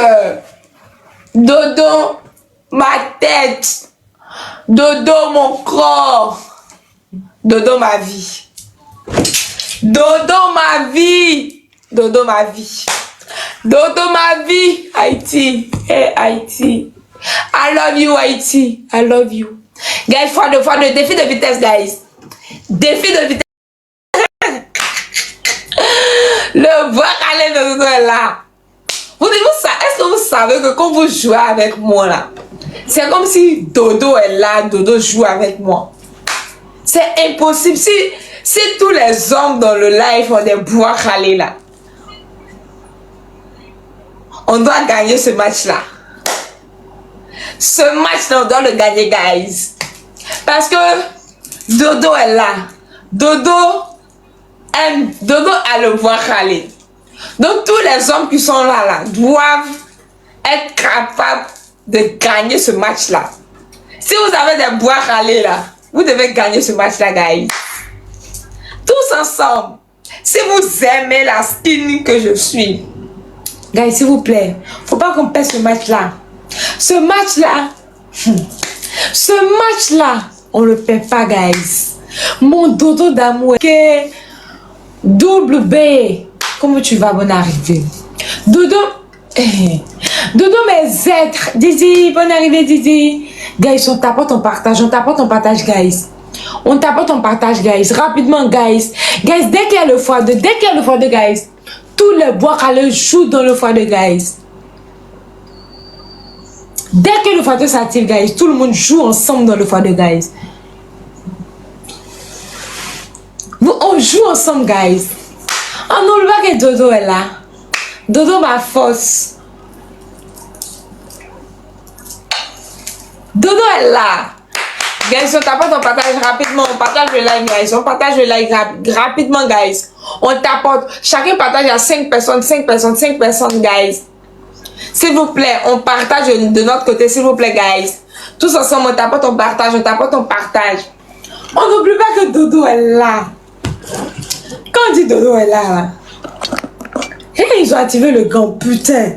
cœur. Dodo, ma tête. Dodo, mon corps. Dodo, ma vie. Dodo, ma vie. Dodo, ma vie. Dodo, ma vie. Haïti. Hey, Haïti. I love you, Haïti. I love you. Guys, fois de défi de vitesse, guys. Défi de vitesse. Le bois calé de Dodo est là. Est-ce que vous savez que quand vous jouez avec moi là, c'est comme si Dodo est là, Dodo joue avec moi. C'est impossible. Si tous les hommes dans le live ont des bois calés là, on doit gagner ce match là. Ce match là, on doit le gagner, guys. Parce que Dodo est là. Dodo a le bois calé. Donc tous les hommes qui sont là doivent être capables de gagner ce match là. Si vous avez des bois calés là, vous devez gagner ce match là, guys. Tous ensemble. Si vous aimez la skin que je suis, guys, s'il vous plaît, faut pas qu'on perde ce match là. Ce match là, on le perd pas, guys. Mon Dodo d'amour, que double B. Comment tu vas, bonne arrivée? Dodo, Dodo, mes êtres. Didi, bonne arrivée, Didi. Guys, on t'apporte ton partage, guys. On t'apporte ton partage, guys. Rapidement, guys. Guys, dès qu'il y a le foie de, guys, tous les bois calés jouent dans le foie de, guys. Dès que le foie de s'active, guys, tout le monde joue ensemble dans le foie de, guys. On joue ensemble, guys. On n'oublie pas que Dodo est là. Dodo, ma force. Dodo est là. Guys, on t'apporte, on partage rapidement. On partage le live, guys. On partage le live rapidement, guys. On t'apporte. Chacun partage à 5 personnes, guys. S'il vous plaît, on partage de notre côté, s'il vous plaît, guys. Tous ensemble, on t'apporte, on partage. On n'oublie pas que Dodo est là. Quand on dit Dodo est là, hey, ils ont activé le gant, putain.